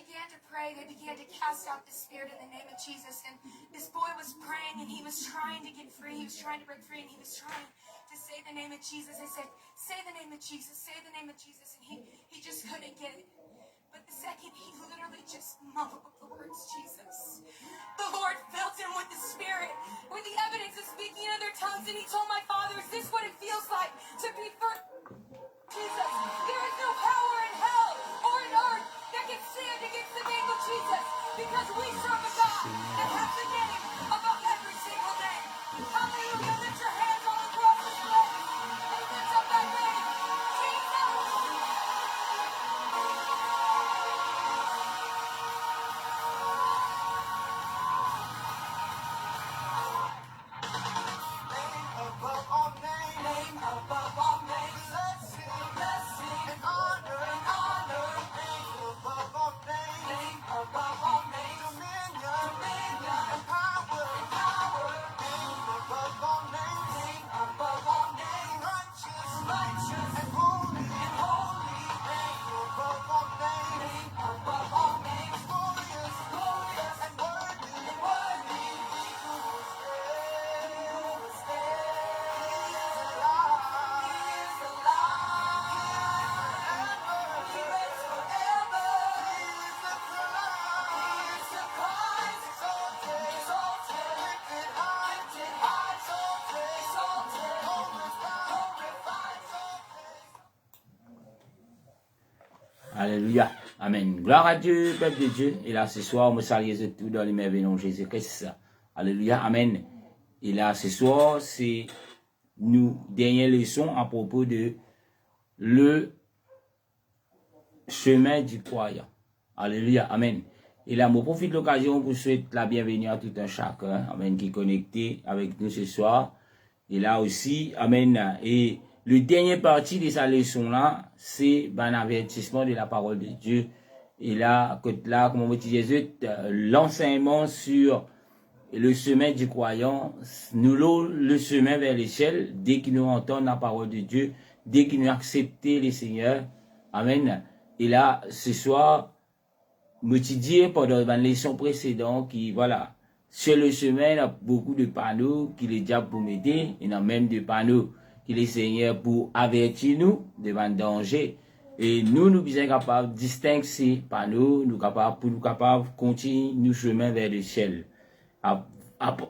began to pray. They began to cast out the spirit in the name of Jesus. And this boy was praying, and he was trying to get free. He was trying to break free, and he was trying to say the name of Jesus. They said, say the name of Jesus, say the name of Jesus. And he just couldn't get it. But the second he literally just mumbled the words Jesus, the Lord filled him with the Spirit, with the evidence of speaking in other tongues. And he told my father, is this what it feels like to be first? Jesus, there is no power in hell or in earth that can stand against the name of Jesus, because we serve a God that has the name above every single name. Hallelujah. Lift your hands all across this place and lift up that name, Jesus. Above all names, name above all names, blessing, and honor, name above all names, name above all names, dominion, and power, name above all names, name above all names, righteous, and holy, name above all names, name above all names, glorious, and worthy, Alléluia. Amen. Gloire à Dieu, peuple de Dieu. Et là, ce soir, on me salue tout dans les merveilleux nom de Jésus-Christ. Alléluia. Amen. Et là, ce soir, c'est nous dernière leçon à propos de le chemin du croyant. Alléluia. Amen. Et là, je profite de l'occasion pour souhaiter la bienvenue à tout un chacun. Amen. Qui est connecté avec nous ce soir. Et là aussi, amen. Et le dernier partie de sa leçon là, c'est un avertissement de la parole de Dieu. Et là, comme on dit Jésus, l'enseignement sur le chemin du croyant, nous le chemin vers l'échelle, dès qu'il nous entend la parole de Dieu, dès qu'il nous accepte le Seigneur. Amen. Et là, ce soir, je dit pendant la leçon précédente, qui, voilà, sur le chemin, il y a beaucoup de panneaux qui les diables pour m'aider, il y a même des panneaux qui les Seigneur pour avertir nous devant le danger. Et nous sommes capables de distinguer ces panneaux, pour nous capables de continuer nos chemins vers le ciel.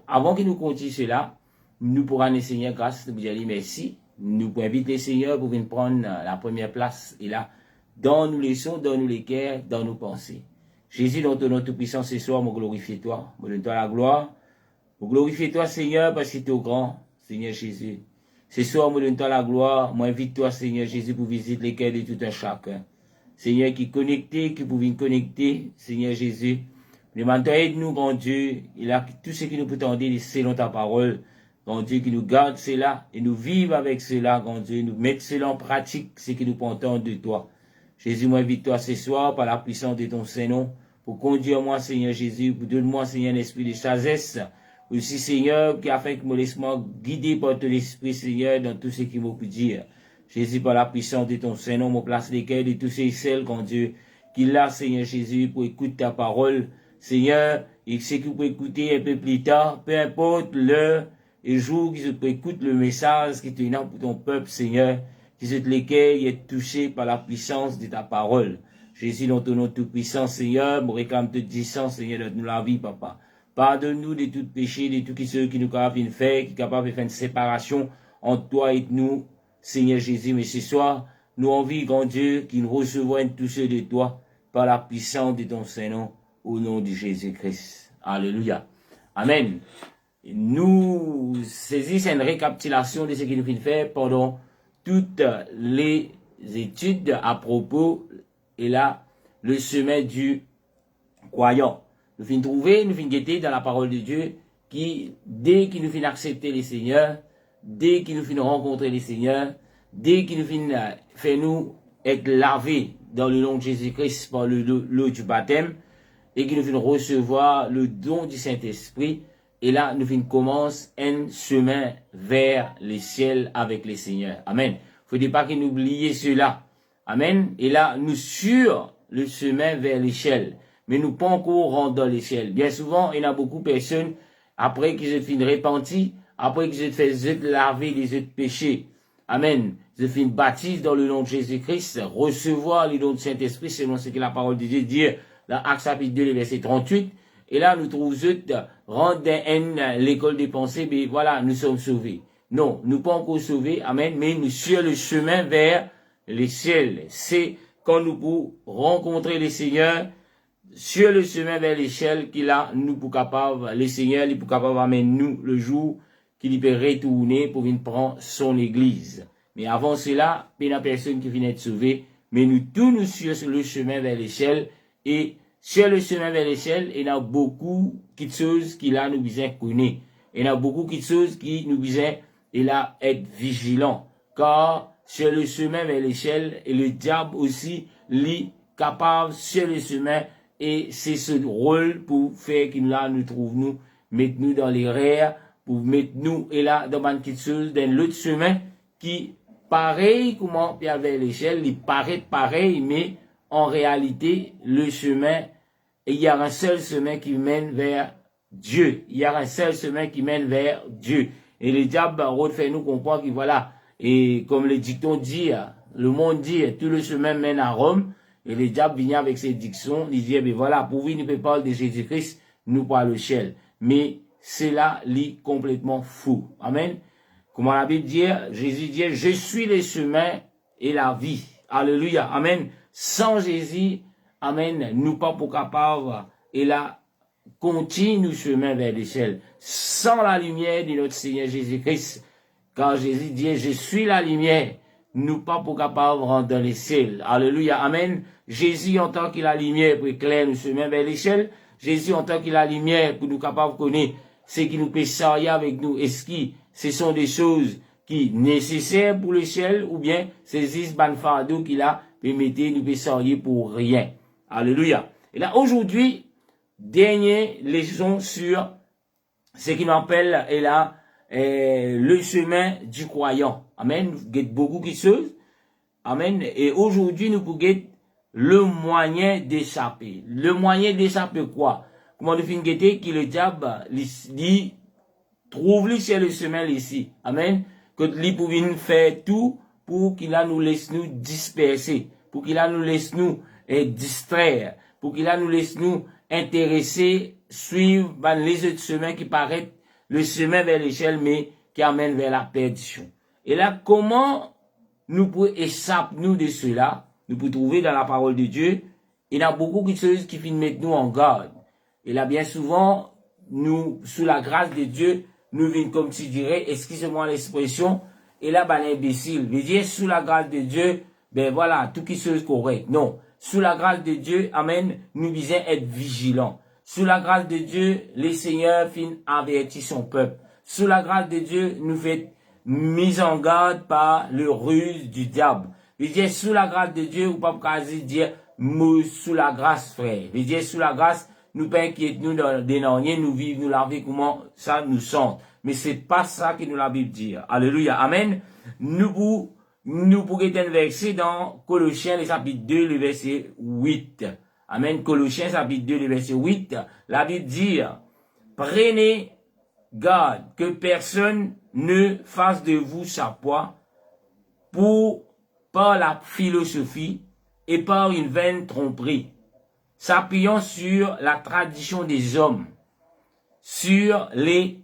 Avant que nous continuions cela, nous pourrons le Seigneur grâce, nous dire merci. Nous pouvons inviter le Seigneur pour venir prendre la première place. Et là, dans nos leçons, dans nos cœurs, dans nos pensées. Jésus, dans ton nom tout-puissant, ce soir, je glorifie toi. Je donne toi la gloire. Je glorifie toi, Seigneur, parce que tu es au grand, Seigneur Jésus. Ce soir, je donne toi la gloire. Moi, invite toi, Seigneur Jésus, pour visiter les cœurs de tout un chacun. Seigneur, qui est connecté, qui pouvait connecter, Seigneur Jésus. Demande-toi, aide-nous, grand Dieu. Il a tout ce qui nous peut tendre, selon ta parole. Grand Dieu, qui nous garde cela, et nous vivons avec cela, grand Dieu. Nous mettons cela en pratique, ce qui nous peut entendre de toi. Jésus, moi, invite-toi ce soir, par la puissance de ton Saint-Nom, pour conduire moi, Seigneur Jésus, pour donner-moi, Seigneur, l'esprit de sagesse. Aussi, Seigneur, qui a fait que me laisse-moi guider par ton esprit, Seigneur, dans tout ce qu'il m'a pu dire. Jésus, par la puissance de ton Saint-Nom, me place les cœurs de tous ces et celles, grand Dieu, qui l'a, Seigneur Jésus, pour écouter ta parole. Seigneur, et ce qu'il peut écouter un peu plus tard, peu importe l'heure et jour qu'ils peut écouter le message qui te vient pour ton peuple, Seigneur, qui sont lesquels est touché par la puissance de ta parole. Jésus, dans ton nom tout-puissant, Seigneur, me réclame toute puissance, Seigneur, donne-nous la vie, Papa. Pardonne-nous de tout péché, de tout ce qui nous capable de faire, qui est capable de faire une séparation entre toi et nous, Seigneur Jésus. Mais ce soir, nous envie, grand Dieu, qui nous recevons tous ceux de toi, par la puissance de ton Saint-Nom, au nom de Jésus-Christ. Alléluia. Amen. Nous saisissons une récapitulation de ce que nous venons faire pendant toutes les études à propos, et là, le chemin du croyant. Nous finissons trouver, nous finissons guetter dans la parole de Dieu, qui, dès qu'il nous finit accepter les seigneurs, dès qu'il nous finit rencontrer les seigneurs, dès qu'il nous finit faire nous être lavés dans le nom de Jésus-Christ par l'eau du baptême, et qu'il nous finit recevoir le don du Saint-Esprit, et là, nous finissons commence un chemin vers les ciels avec les seigneurs. Amen. Il ne faut pas que nous oublions cela. Amen. Et là, nous sûrs le chemin vers l'échelle. Mais nous pas encore rentré dans l'échelle. Bien souvent, il y a beaucoup de personnes, après qu'ils aient fini repentir, après qu'ils aient fait laver les autres péchés. Amen. Ils ont fait une baptise dans le nom de Jésus-Christ, recevoir le don du Saint-Esprit, selon ce que la parole de Dieu dit dans Actes chapitre 2, verset 38. Et là, nous trouvons rentre dans l'école des pensées, mais voilà, nous sommes sauvés. Non, nous pas encore sauvés, amen, mais nous sur le chemin vers les ciels. C'est quand nous pouvons rencontrer le Seigneur sur le chemin vers l'échelle qu'il a, nous pour capable, le Seigneur, il pour capable amener nous le jour qu'il peut retourner pour venir prendre son église. Mais avant cela, il n'y a personne qui vient être sauvé, mais nous tous nous sur le chemin vers l'échelle et sur le chemin vers l'échelle, il y a beaucoup de choses qui là nous besoin connaître. Il y a beaucoup de choses qui nous besoin et là être vigilant. Car sur le chemin vers l'échelle, et le diable aussi, lui, capable sur le chemin, et c'est ce rôle pour faire qu'il là nous trouve nous, mettre nous dans les rêves, pour mettre nous et là dans une petite chose, dans l'autre chemin, qui pareil comment vers l'échelle, il paraît pareil, mais en réalité, le chemin, il y a un seul chemin qui mène vers Dieu. Il y a un seul chemin qui mène vers Dieu. Et le diable fait nous comprendre que voilà, et comme le dicton dit, le monde dit, tout le chemin mène à Rome, et le diable vient avec ses dictions, il dit, ben voilà, pour vous, ne peut parler de Jésus-Christ, nous parlons le ciel. Mais cela lit complètement fou. Amen. Comment la Bible dit, Jésus dit, je suis le chemin et la vie. Alléluia. Amen. Sans Jésus, amen, nous pas pour capable, et là, continue chemin vers l'échelle. Sans la lumière de notre Seigneur Jésus-Christ, quand Jésus dit, je suis la lumière, nous pas pour capable rentrer dans les ciels. Alléluia. Amen. Jésus, en tant qu'il a la lumière pour éclairer le chemin vers l'échelle, Jésus, en tant qu'il a la lumière pour nous capable de connaître ce qui nous peut sortir avec nous. Est-ce que ce sont des choses qui nécessaires pour l'échelle ou bien c'est juste ban fardeau qu'il a permetté nous peut sortir pour rien. Alléluia. Et là, aujourd'hui, dernière leçon sur ce qu'on appelle, et là, le chemin du croyant. Amen. Nous avons beaucoup de choses. Amen. Et aujourd'hui, nous pouvons le moyen d'échapper. Le moyen d'échapper quoi? Comment nous finissons que le diable, lui, trouve lui sur le chemin ici. Amen. Que lui pour venir faire tout pour qu'il nous laisse nous disperser. Pour qu'il nous laisse nous distraire. Pour qu'il nous laisse nous intéresser, suivre les autres chemins qui paraissent le chemin vers l'échelle, mais qui amène vers la perdition. Et là, comment nous pouvons échapper nous de cela? Nous pouvons trouver dans la parole de Dieu. Il y a beaucoup de choses qui finissent mettre nous en garde. Et là, bien souvent, nous, sous la grâce de Dieu, nous venons, comme tu dirais, excusez-moi l'expression, et là, l'imbécile. Je veux dire, sous la grâce de Dieu, ben voilà, tout qui chose correct. Non. Sous la grâce de Dieu, amen, nous devons être vigilants. Sous la grâce de Dieu, les seigneurs finissent avertir son peuple. Sous la grâce de Dieu, nous fait mise en garde par le ruse du diable. Je veux dire, sous la grâce de Dieu, ou pas quasi dire, sous la grâce, frère. Je veux dire, sous la grâce, nous pas inquiéter nous dans des derniers, nous vivons, nous la vie, comment ça nous sent. Mais c'est pas ça que nous la Bible dit. Alléluia. Amen. Nous pourrions être verset dans Colossiens, le chapitre 2, le verset 8. Amen. Colossiens, chapitre 2, le verset 8. La Bible dit, prenez garde que personne ne fasse de vous sa proie par la philosophie et par une vaine tromperie, s'appuyant sur la tradition des hommes, sur les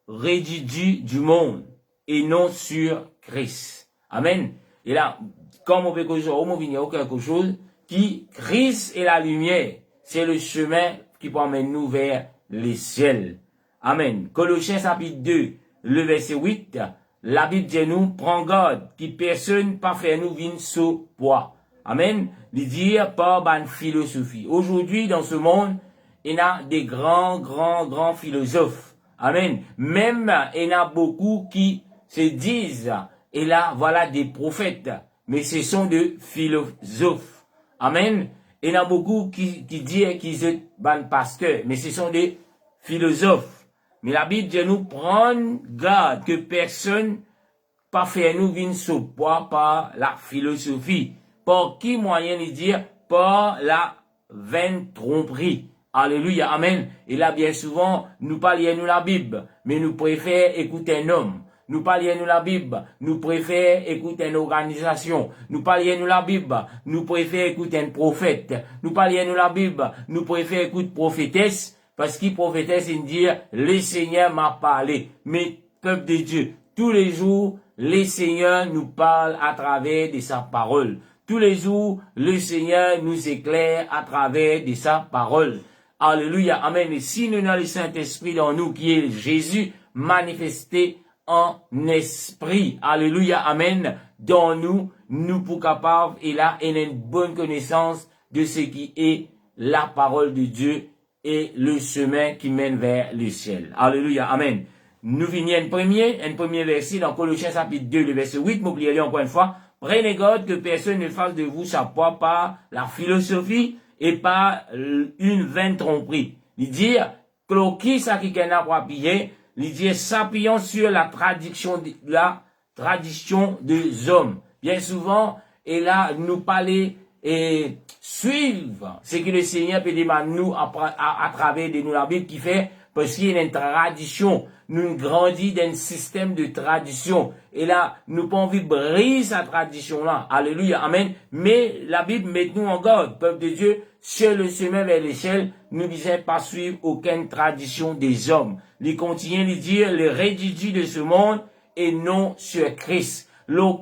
résidus du monde et non sur Christ. Amen. Et là, comme on peut dire quelque chose qui, Christ est la lumière, c'est le chemin qui peut amener nous vers les ciels. Amen. Colossiens chapitre 2, le verset 8, la Bible dit nous, prends garde, qui personne pas faire nous vine sous poids. Amen. Il dit par ban philosophie. Aujourd'hui, dans ce monde, il y a des grands philosophes. Amen. Même, il y en a beaucoup qui se disent, et là, voilà des prophètes. Mais ce sont des philosophes. Amen. Il y en a beaucoup qui disent qu'ils sont ban pasteurs. Mais ce sont des philosophes. Mais la Bible dit nous prendre garde que personne pas faire nous vine sous poids par la philosophie. Par qui moyen de dire par la vaine tromperie. Alléluia, amen. Et là, bien souvent, nous parlions la Bible, mais nous préférons écouter un homme. Nous parlions la Bible, nous préférons écouter une organisation. Nous parlions la Bible, nous préférons écouter un prophète. Nous parlions la Bible, nous préférons écouter prophétesse, parce qu'il prophétesse, il dit, le Seigneur m'a parlé. Mais, peuple de Dieu, tous les jours, le Seigneur nous parle à travers de sa parole. Tous les jours, le Seigneur nous éclaire à travers de sa parole. Alléluia, amen. Et si nous avons le Saint-Esprit dans nous, qui est Jésus manifesté en esprit, alléluia, amen, dans nous, nous pour capables, et là, il a une bonne connaissance de ce qui est la parole de Dieu et le chemin qui mène vers le ciel. Alléluia, amen. Nous venons un premier verset dans Colossiens chapitre 2, le verset 8, m'oubliez encore une fois. Prenez garde que personne ne fasse de vous sa proie par la philosophie et par une vaine tromperie. Il dit, cloquis ça qui n'a pas pillé, il dit, s'appuyant sur la tradition des hommes. Bien souvent, et là, nous parler et suivre ce que le Seigneur peut demander nous à travers de nous la Bible qui fait, parce qu'il y a une tradition. Nous grandissons dans un système de tradition. Et là, nous pas envie de briser cette tradition-là. Alléluia, amen. Mais la Bible met nous en garde, peuple de Dieu, sur le chemin vers l'échelle, nous ne disons pas suivre aucune tradition des hommes. Il continue de dire, le rédiger de ce monde et non sur Christ.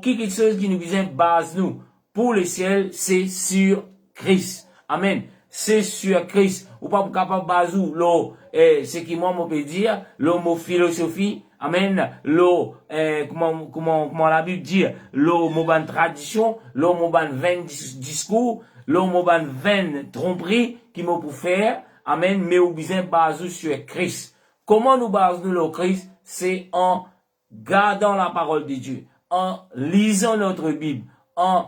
Quelque chose qui nous disait base nous. Pour le ciel, c'est sur Christ. Amen. C'est sur Christ. Ou pas capable de baser ce qui moi peut dire, le mot philosophie, amen, comment la Bible dit, le mot ban tradition, le mot ban vain discours, le mot ban vain tromperie, qui m'a pour faire, amen, mais ou bien basé sur Christ. Comment nous basons le Christ? C'est en gardant la parole de Dieu, en lisant notre Bible, en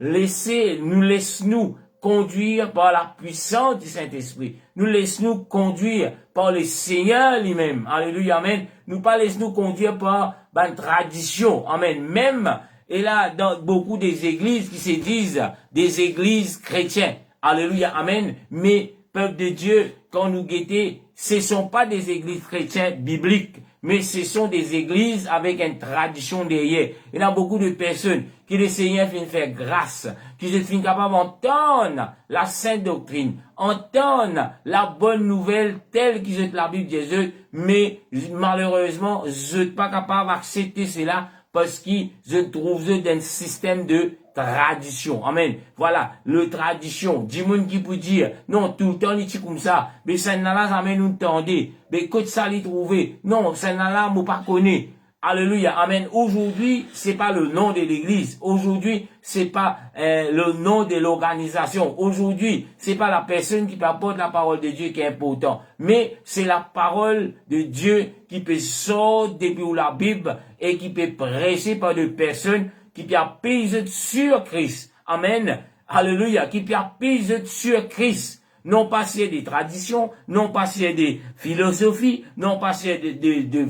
laissons-nous conduire par la puissance du Saint-Esprit. Nous laissons-nous conduire par le Seigneur lui-même. Alléluia, amen. Nous pas laissons-nous conduire par une tradition. Amen. Même, et là, dans beaucoup des églises qui se disent des églises chrétiennes. Alléluia, amen. Mais, peuple de Dieu, quand nous guettons, ce sont pas des églises chrétiennes bibliques, mais ce sont des églises avec une tradition derrière. Il y a beaucoup de personnes qui le Seigneur finit faire grâce, qui se finit capable d'entendre la sainte doctrine, entendre la bonne nouvelle telle qu'ils ont la Bible de Jésus, mais malheureusement, je ne suis pas capable d'accepter cela parce qu'ils se trouvent dans un système de tradition. Amen. Voilà, le tradition. Dis-moi qui peut dire, non, tout le temps, il est comme ça. Mais ça n'a là, jamais nous tendez. Mais que ça l'y trouver. Non, ça n'a là, moi pas connaît. Alléluia. Amen. Aujourd'hui, c'est pas le nom de l'église. Aujourd'hui, c'est pas le nom de l'organisation. Aujourd'hui, c'est pas la personne qui apporte la parole de Dieu qui est important. Mais c'est la parole de Dieu qui peut sortir depuis la Bible et qui peut prêcher par des personnes qui peut appuyer sur Christ. Amen. Alléluia. Qui peut appuyer sur Christ. Non pas sur des traditions, non pas sur des philosophies, non pas sur de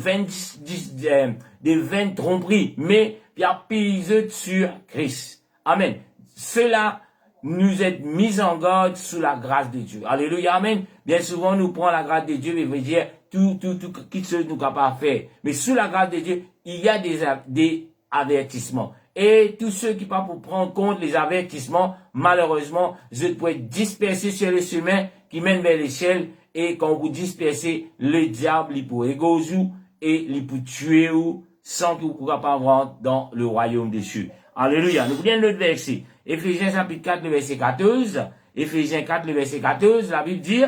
vaines tromperies, mais qui appuyer sur Christ. Amen. Cela nous est mis en garde sous la grâce de Dieu. Alléluia. Amen. Bien souvent, nous prenons la grâce de Dieu et veut dire tout, qui se nous capable faire. Mais sous la grâce de Dieu, il y a des avertissements. Et tous ceux qui pas pour prendre compte les avertissements, malheureusement, je peux être dispersé sur le chemin qui mène vers l'échelle. Et quand vous dispersez, le diable, il peut égorger et il peut tuer ou sans que vous ne pourrez pas rentrer dans le royaume des cieux. Alléluia. Nous prenons l'autre verset. Éphésiens chapitre 4, le verset 14. Éphésiens 4, le verset 14, la Bible dit,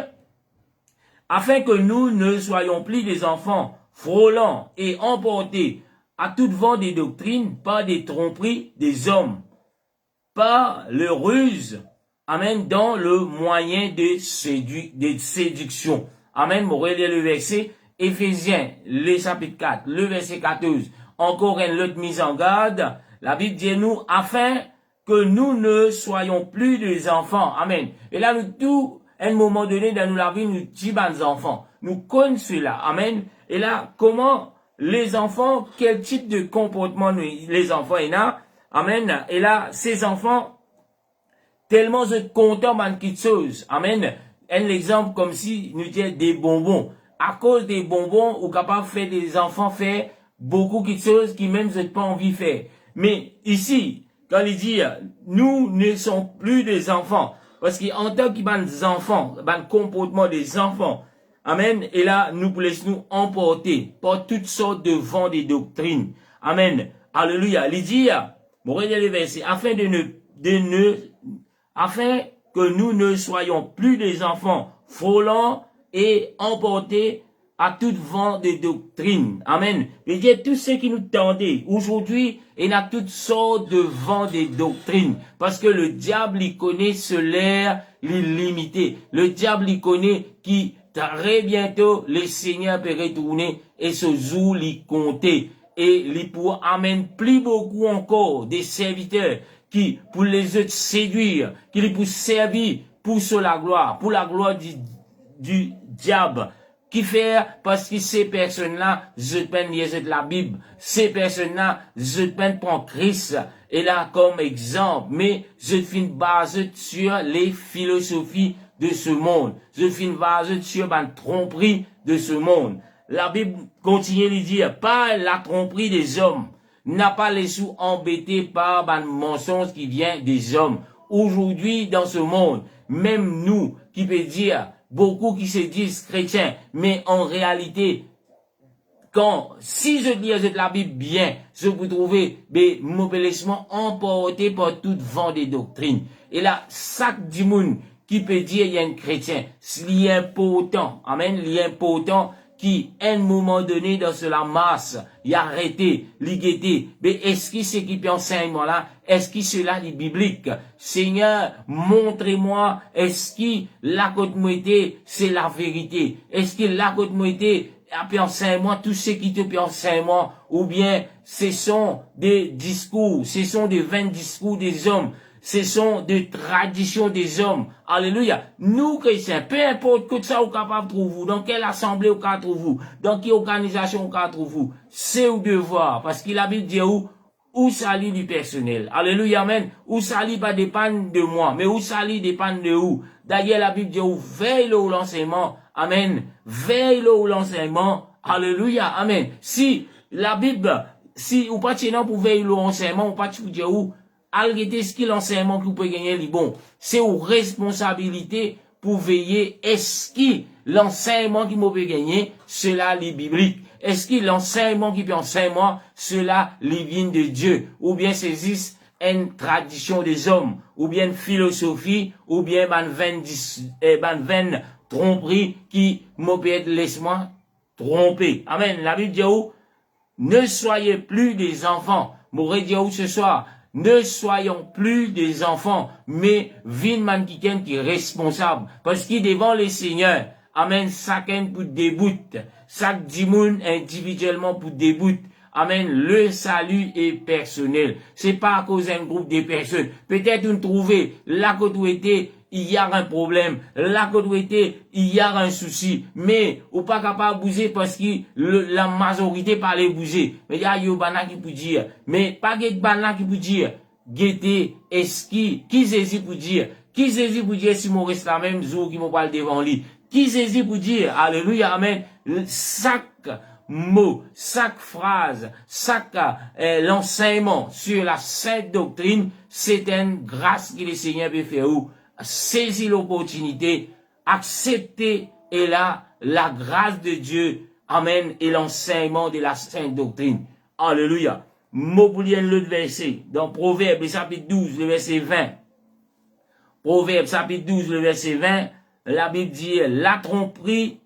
afin que nous ne soyons plus des enfants frôlants et emportés à toute vent des doctrines, par des tromperies des hommes, par le ruse, amen, dans le moyen de séduction. Amen, vous relire le verset, Éphésiens, le chapitre 4, le verset 14, encore une autre mise en garde, la Bible dit nous, afin que nous ne soyons plus des enfants, amen. Et là, nous, tout, à un moment donné, dans la vie, nous disons aux enfants, nous connaissons cela, amen. Et là, comment les enfants, quel type de comportement les enfants ont, amen. Et là, ces enfants, tellement je suis content de quelque chose. Amen. Un exemple comme si nous disions des bonbons. À cause des bonbons, ou capable de faire des enfants faire beaucoup de choses qui même je n'ai pas envie de faire. Mais ici, quand il dit, nous ne sommes plus des enfants. Parce qu'en tant que des enfants, le comportement des enfants, amen, et là, nous nous laissons emporter par toutes sortes de vents et doctrines. Amen. Alléluia. Il dit, bon, regardez les versets, afin que nous ne soyons plus des enfants frôlant et emportés à tout vent de doctrine. Amen. Il dit tous ceux qui nous tendaient aujourd'hui, il y a toutes sortes de vents de doctrine. Parce que le diable, il connaît l'air illimité. Le diable, il connaît qui très bientôt, le Seigneur peut retourner et ce jour, il compter. Et il pour amène plus beaucoup encore des serviteurs qui, pour les autres séduire, qui les pour servir pour la gloire du diable. Qui fait, parce que ces personnes-là, je peine de la Bible, ces personnes-là, je peine pour Christ, et là, comme exemple, mais je finis basé sur les philosophies de ce monde. Je finis basé sur la tromperie de ce monde. La Bible continue de dire, pas la tromperie des hommes, n'a pas les sous embêtés par un mensonge qui vient des hommes. Aujourd'hui, dans ce monde, même nous, qui peut dire, beaucoup qui se disent chrétiens, mais en réalité, si je lis la Bible bien, je peux trouver des mobilissements emportés par tout vent des doctrines. Et là, chaque dimoun qui peut dire il y a un chrétien, il est important, amen, il est important qui, à un moment donné, dans la masse, il a arrêté, l'igueté. Mais est-ce que c'est qui peut enseignement là? Est-ce que cela est biblique? Seigneur, montrez-moi, est-ce que la côte-moitié, c'est la vérité? Est-ce que la côte-moitié, peut enseignement, tout ce qui te peut enseignement, ou bien, ce sont des discours, ce sont des vains discours des hommes, ce sont des traditions des hommes. Alléluia. Nous, chrétiens, peu importe que ça, vous capable de trouver, dans quelle assemblée vous capable de trouver, dans quelle organisation vous capable de trouver, c'est au devoir. Parce que la Bible dit où salit du personnel. Alléluia, amen. Où salit pas dépend de moi, mais où salit dépend de où. D'ailleurs, la Bible dit veille au l'enseignement. Amen. Veille au l'enseignement. Alléluia, amen. Si la Bible, si ou pas tenant pour veiller au l'enseignement, ou pas tu dire où, arrêtez ce qui l'enseignement que vous pouvez gagner, bon. C'est aux responsabilités pour veiller, est-ce que l'enseignement qui vous peut gagner, cela est biblique. Est-ce que l'enseignement qui peut enseigner, cela les vient de Dieu, ou bien saisissent une tradition des hommes, ou bien une philosophie, ou bien une vaine tromperie qui m'ont peut laisse-moi tromper. Amen. La Bible dit ne soyez plus des enfants. M'aurait dit ce soir, ne soyons plus des enfants, mais Vinman qui est responsable. Parce qu'il devant les seigneurs, amen, chacun pour déboute, chaque dimoun individuellement pour déboute. Amen, le salut est personnel. C'est pas à cause d'un groupe de personnes. Peut-être vous trouvez la côté il y a un problème, la côté il y a un souci, mais ou pas capable de bouger parce que la majorité parle bouger. Mais il y a Yobana qui peut dire, mais pas Yobana qui peut dire, Guettez, est-ce qui saisit pour dire, si mon reste la même jour qui me parle devant lui, qui saisit pour dire, alléluia, amen, chaque mot, chaque phrase, chaque l'enseignement sur la sainte doctrine, c'est une grâce que le Seigneur peut faire où saisir l'opportunité, accepter et là la grâce de Dieu, amen, et l'enseignement de la sainte doctrine. Alléluia. Mot pour lire l'autre verset, dans Proverbe chapitre 12, le verset 20. Proverbe chapitre 12, le verset 20, la Bible dit, la tromperie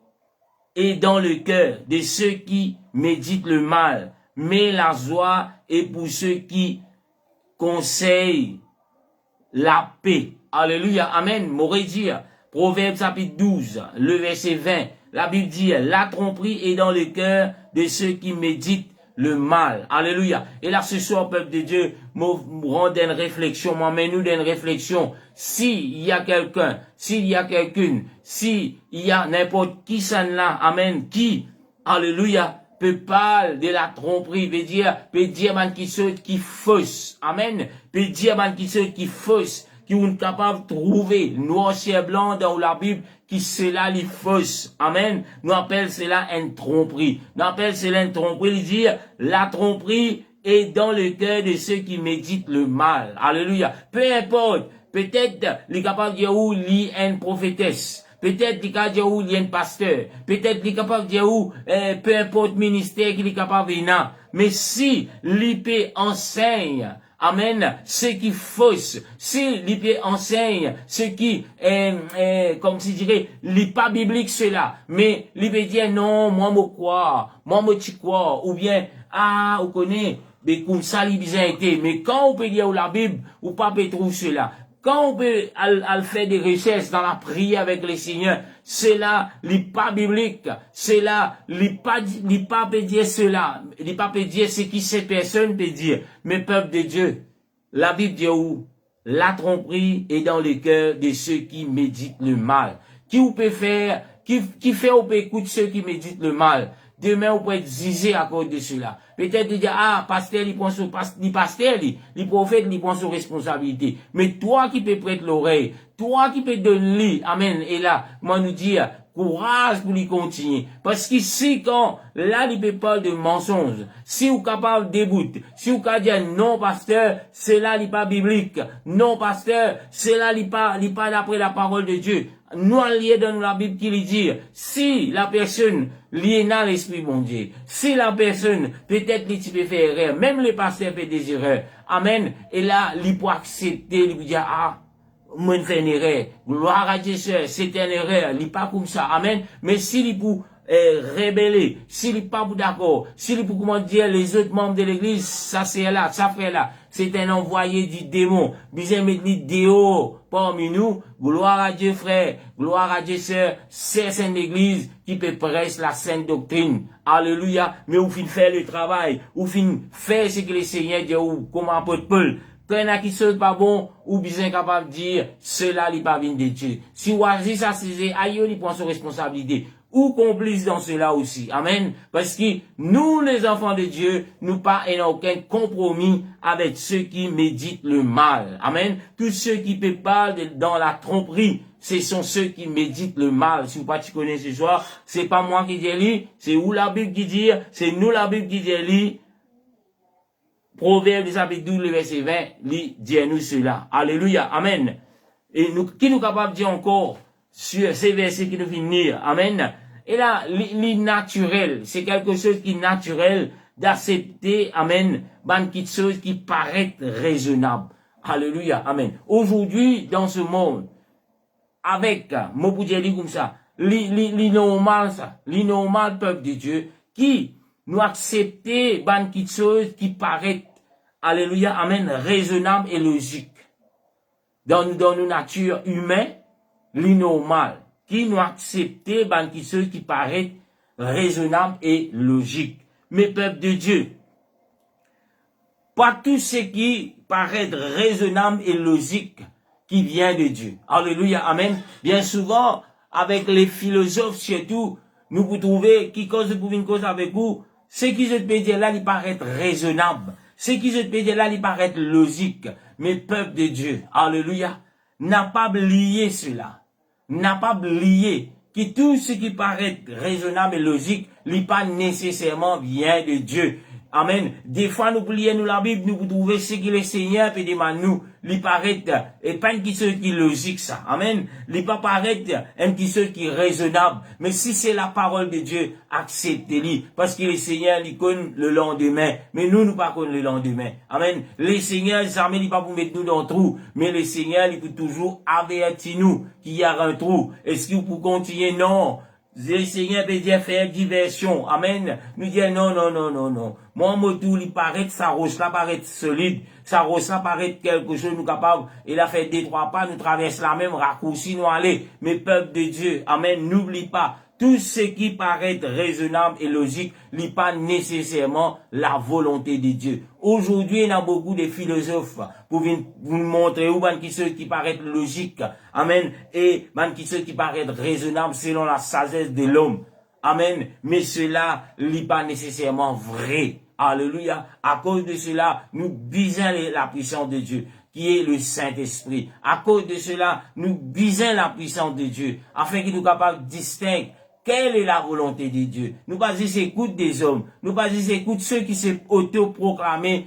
est dans le cœur de ceux qui méditent le mal, mais la joie est pour ceux qui conseillent la paix. Alléluia, amen. M'aurait dire, Proverbe chapitre 12, le verset 20, la Bible dit, la tromperie est dans le cœur de ceux qui méditent le mal. Alléluia. Et là, ce soir, peuple de Dieu, me rend une réflexion, m'emmène-nous d'une réflexion. S'il y a quelqu'un, s'il y a quelqu'une, s'il y a n'importe qui ça là, amen, qui, alléluia, peut parler de la tromperie, peut dire man qui fausse, amen, peut dire man qui fausse, qui sont capables de trouver noir sur blanc dans la Bible, qui cela les fausse. Amen. Nous appelle cela une tromperie. Nous appelle cela une tromperie, dire la tromperie est dans le cœur de ceux qui méditent le mal. Alléluia. Peu importe, peut-être les capables de dire où il y a une prophétesse. Peut-être les capables de dire où il y a un pasteur. Peut-être les capables de dire où, peu importe ministère qu'il est capable de venir. Mais si l'IP enseigne, amen, ce qui fausse, si l'IP enseigne ce qui comme si je dirais, l'IP pas biblique cela, mais l'IP dit non, moi me crois, moi me tu crois, ou bien, ah, vous connaissez, mais comme ça, il bien été, mais quand on peut dire la Bible, ou pas peut trouver cela, quand on peut faire des recherches dans la prière avec le Seigneur, cela n'est pas biblique, cela n'est pas peut dire cela, n'est pas peut dire ce qui ces personnes peut dire, mais peuple de Dieu, la Bible dit où? La tromperie est dans le cœur de ceux qui méditent le mal. Qui vous peut faire, qui fait ou peut écouter ceux qui méditent le mal? Demain, vous pouvez être zizé à cause de cela. Peut-être dire, ah, pasteur, il prend son, pasteur, il prophète, il prend son responsabilité. Mais toi qui peux prêter l'oreille, toi qui peux donner, amen, et là, moi nous dire, courage pour lui continuer. Parce qu'ici, quand, là, il peut parler de mensonges. Si vous êtes capable de débouter, si vous êtes dire, non, pasteur, cela n'est pas biblique. Non, pasteur, cela n'est pas d'après la parole de Dieu. Nous, on lié dans la Bible qui lui dit, si la personne liée dans l'esprit bon Dieu, si la personne, peut-être, il peut faire erreur, même le pasteur fait des erreurs. Amen. Et là, il peut accepter, il peut dire, ah, moi, je fais une erreur. Gloire à Dieu, c'est une erreur. Il n'est pas comme ça. Amen. Mais s'il peut rébeller, s'il n'est pas d'accord, s'il peut, comment dire, les autres membres de l'église, ça c'est là, ça fait là, c'est un envoyé du démon. Bien mettre dehors parmi nous. Gloire à Dieu, frère. Gloire à Dieu, sœur. C'est une église qui peut prêcher la sainte doctrine. Alléluia. Mais où fin faire le travail, où fin faire ce que le Seigneur dit, ou comme apôtre Paul. Quand il y en a qui sont pas bon, ou bien capable de dire, cela n'est pas venu de Dieu. Si vous agissez ça, c'est, aïe, il prend son responsabilité. Ou complice dans cela aussi. Amen. Parce que nous, les enfants de Dieu, nous pas en aucun compromis avec ceux qui méditent le mal. Amen. Tous ceux qui peuvent parler dans la tromperie, ce sont ceux qui méditent le mal. Si vous pas tu connais ce soir, c'est pas moi qui dis, c'est où la Bible qui dit, c'est nous la Bible qui dit, Proverbe chapitre 12, le verset 20, dit nous cela. Alléluia. Amen. Et nous, qui nous capable de dire encore sur ces versets qui nous finissent. Amen. Et là, l'innaturel, c'est quelque chose qui est naturel d'accepter, amen, quelque chose qui paraît raisonnable. Alléluia. Amen. Aujourd'hui, dans ce monde, avec, moi pour dire comme ça, l'innormal, ça, l'innormal peuple de Dieu, qui nous accepter quelque chose qui paraît, alléluia, amen, raisonnable et logique. Dans nos natures humaines, l'innormal, qui nous accepter quelque chose qui paraît raisonnable et logique. Mais peuple de Dieu, pas tout ce qui paraît raisonnable et logique qui vient de Dieu. Alléluia, amen. Bien souvent, avec les philosophes surtout, nous vous trouvez qui cause pour une cause avec vous, ce qui se peut dire là, il paraît raisonnable. Ce qui se peut dire là, il paraît logique. Mais peuple de Dieu, alléluia, n'a pas oublié cela. N'a pas oublié que tout ce qui paraît raisonnable et logique, n'est pas nécessairement vient de Dieu. Amen. Des fois, nous plions nous la Bible, nous trouvons ce que le Seigneur peut demander nous. Il paraît, et pas une chose qui est logique, ça. Amen. Il pas paraît une chose qui est raisonnable. Mais si c'est la parole de Dieu, acceptez-le. Parce que le Seigneur, il connaît le lendemain. Mais nous pas connaissons le lendemain. Amen. Le Seigneur, ça ne pas pour mettre nous dans le trou. Mais le Seigneur, il peut toujours avertir nous qu'il y a un trou. Est-ce qu'il peut continuer? Non. Le Seigneur peut dire faire diversion. Amen. Nous dire non. Moi, mon tout, il paraît que ça roche là paraît solide. Ça roche là paraît quelque chose nous capable. Il a fait 2-3 pas, nous traverse la même raccourci, nous aller. Mais peuple de Dieu, amen, n'oublie pas. Tout ce qui paraît raisonnable et logique n'est pas nécessairement la volonté de Dieu. Aujourd'hui, il y a beaucoup de philosophes pour vous montrer où qui paraît logique. Amen. Et qui paraît raisonnable selon la sagesse de l'homme. Amen. Mais cela n'est pas nécessairement vrai. Alléluia. À cause de cela, nous bisons la puissance de Dieu. qui est le Saint-Esprit. À cause de cela, nous bisons la puissance de Dieu, afin qu'il nous capable de distinguer quelle est la volonté de Dieu. Nous pas dire écoute des hommes, nous pas dire écoute ceux qui se autoproclamés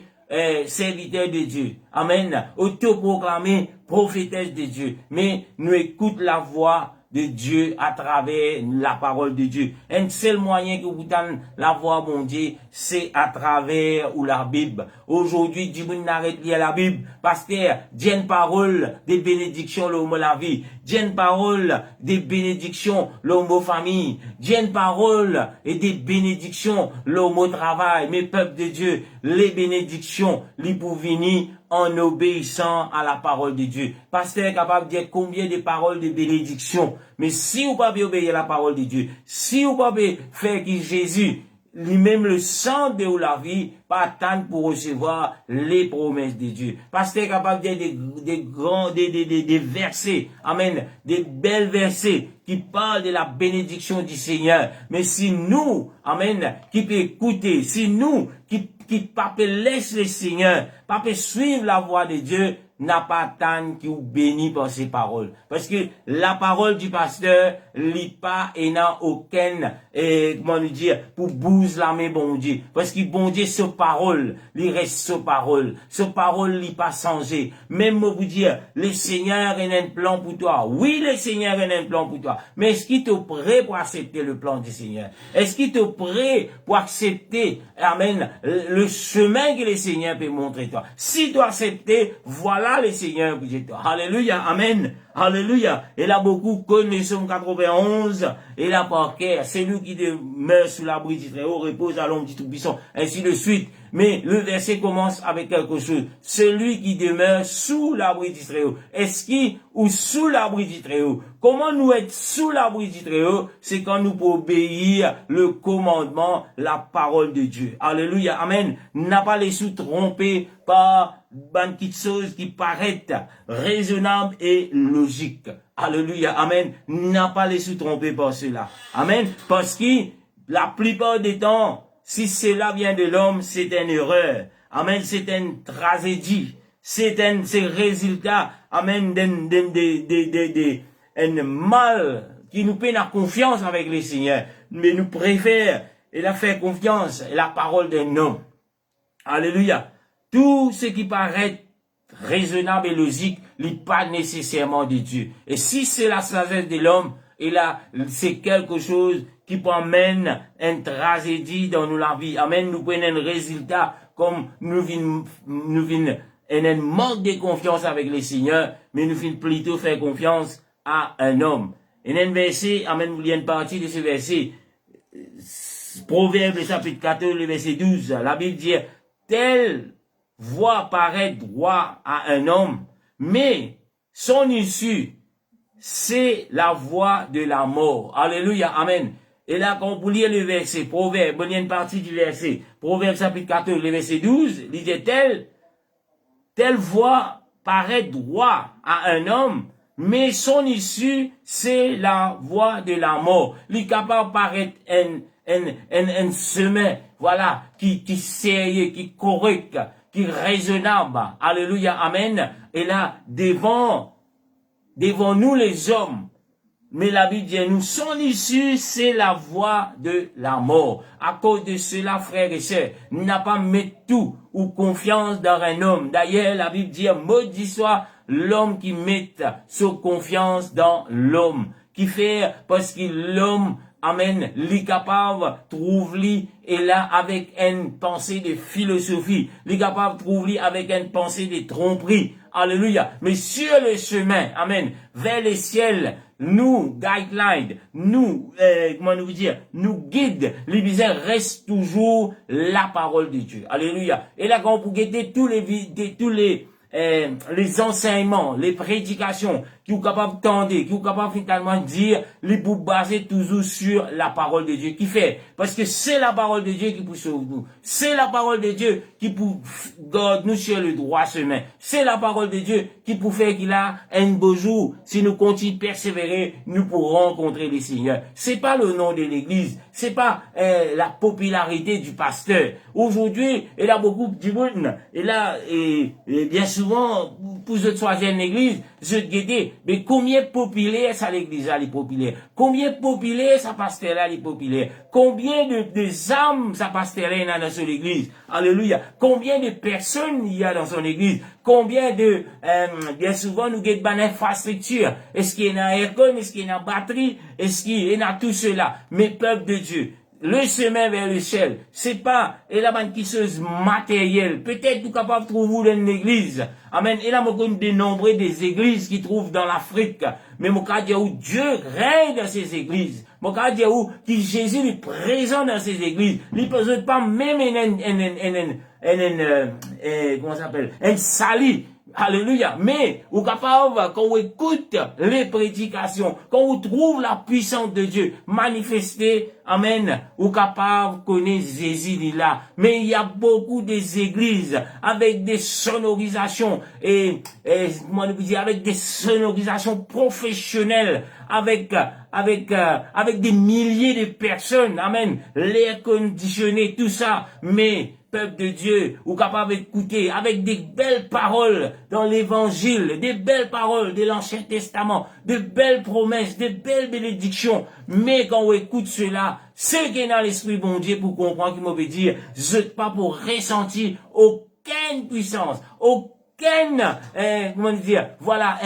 serviteurs de Dieu. Amen. Autoproclamés prophétesse de Dieu. Mais nous écoute la voix de Dieu à travers la parole de Dieu. Un seul moyen que vous donne la voix, mon Dieu, c'est à travers ou la Bible. Aujourd'hui, Dieu n'arrête lire la Bible. Pasteur, Dieu une parole des bénédictions, l'homme la vie. Dieu une parole des bénédictions, l'homme famille. Dieu une parole et des bénédictions, l'homme travail. Mes peuples de Dieu, les bénédictions, les pour venir en obéissant à la parole de Dieu. Pasteur est capable de dire combien de paroles de bénédiction. Mais si vous ne pouvez pas obéir à la parole de Dieu, si vous ne pouvez pas faire que Jésus, lui-même le sang de la vie, pas attendre pour recevoir les promesses de Dieu. Pasteur est capable de dire des versets, amen, des belles versets qui parlent de la bénédiction du Seigneur. Mais si nous, amen, qui peut écouter, si nous, qui pas laisse le Seigneur, pas peut suivre la voix de Dieu, n'a pas attendre qui vous bénit par ses paroles. Parce que la parole du pasteur, lit pas et n'a aucun, comment nous dire, pour bouger la main, bon Dieu. Parce que bon Dieu, ce parole, il reste ce parole. Ce parole, il pas changé. Même vous dire, le Seigneur a un plan pour toi. Oui, le Seigneur a un plan pour toi. Mais est-ce qu'il est prêt pour accepter le plan du Seigneur? Est-ce qu'il est prêt pour accepter, amen, le chemin que le Seigneur peut montrer toi? Si tu acceptes, voilà le Seigneur pour toi. Alléluia, amen. Alléluia. Et là, beaucoup connaissent Somme 91, et là, par cœur, c'est lui qui demeure sous l'abri du Très-Haut, repose à l'ombre du Tout-Puissant, ainsi de suite. Mais le verset commence avec quelque chose. Celui qui demeure sous l'abri du Très-Haut. Est-ce qu'il ou sous l'abri du Très-Haut? Comment nous être sous l'abri du Très-Haut? C'est quand nous pouvons obéir le commandement, la parole de Dieu. Alléluia. Amen. N'a pas les sous trompés par une petite chose qui paraît raisonnable et logique. Alléluia. Amen. N'a pas les sous trompés par cela. Amen. Parce que la plupart des temps, si cela vient de l'homme, c'est une erreur. Amen. C'est une tragédie. C'est un résultat. Amen. Un mal qui nous peine la confiance avec le Seigneur. Mais nous préférons et la faire confiance à la parole d'un homme. Alléluia. Tout ce qui paraît raisonnable et logique n'est pas nécessairement de Dieu. Et si c'est la sagesse de l'homme, et là, c'est quelque chose qui peut amener une tragédie dans la vie. Amen. Nous prenons un résultat comme nous venons un manque de confiance avec le Seigneur, mais nous venons plutôt faire confiance à un homme. Et un verset, amen, vous lisez une partie de ce verset, Proverbe chapitre 14, le verset 12, la Bible dit, telle voie paraît droit à un homme, mais son issue, c'est la voie de la mort. Alléluia, amen. Et là, quand vous lisez le verset, Proverbe, il y a une partie du verset, Proverbe chapitre 14, le verset 12, il dit, telle voie paraît droit à un homme, mais son issue, c'est la voie de la mort. Il est capable de paraître un chemin, voilà, qui sérieux, qui correct, qui raisonnable. Alléluia, amen. Et là, devant nous les hommes, mais la Bible dit, nous, son issue, c'est la voie de la mort. À cause de cela, frères et sœurs, nous n'avons pas mis tout ou confiance dans un homme. D'ailleurs, la Bible dit, maudit soit l'homme qui met sa confiance dans l'homme. Qui fait, parce que l'homme, amen, capable trouve-lui, et là, avec une pensée de philosophie, capable trouve-lui avec une pensée de tromperie. Alléluia. Mais sur le chemin, amen, vers le ciel, nous, guidelines, nous, comment nous dire, nous guide, les bizarres reste toujours la parole de Dieu. Alléluia. Et là, quand vous guettez tous les enseignements, les prédications qui est capable de tendre, qui est capable finalement de dire, les pour baser toujours sur la parole de Dieu. Qui fait? Parce que c'est la parole de Dieu qui peut sauver nous. C'est la parole de Dieu qui peut garder nous sur le droit chemin. C'est la parole de Dieu qui peut faire qu'il a un beau jour. Si nous continuons de persévérer, nous pourrons rencontrer le Seigneur. C'est pas le nom de l'église. C'est pas la popularité du pasteur. Aujourd'hui, il y a beaucoup de monde. Et là, et bien souvent, pour cette troisième église, je guettais, mais combien populaire ça l'église là, les populaire? Combien populaire ça pasteur là, les populaire? Combien de âmes ça pasteur là dans son église? Alléluia. Combien de personnes il y a dans son église? Combien de, bien souvent, nous guettons une infrastructure? Est-ce qu'il y a un aircon? Est-ce qu'il y a une batterie? Est-ce qu'il y a tout cela? Mais peuple de Dieu, le chemin vers le ciel, c'est pas, et la banquisseuse matérielle. Peut-être vous capable de trouver dans l'église. Amen. Et là, moi, je dénombrer des églises qui trouvent dans l'Afrique. Mais mon cas dire où Dieu règne dans ces églises. Mon cas dire où qui Jésus est présent dans ces églises. Il ne pas même comment ça s'appelle? Un sali. Alléluia. Mais, vous capable, quand vous écoute les prédications, quand vous trouve la puissance de Dieu manifestée, amen, vous capable de connaître Jésus là. Mais il y a beaucoup des églises avec des sonorisations comment vous dire, avec des sonorisations professionnelles, avec des milliers de personnes, amen, l'air conditionné, tout ça. Mais, peuple de Dieu, ou capable d'écouter avec des belles paroles dans l'évangile, des belles paroles de l'Ancien Testament, de belles promesses, de belles bénédictions. Mais quand on écoute cela, ce qui est dans l'esprit bon Dieu pour comprendre qu'il veut dire, je pas pour ressentir aucune puissance, aucune, comment dire, voilà,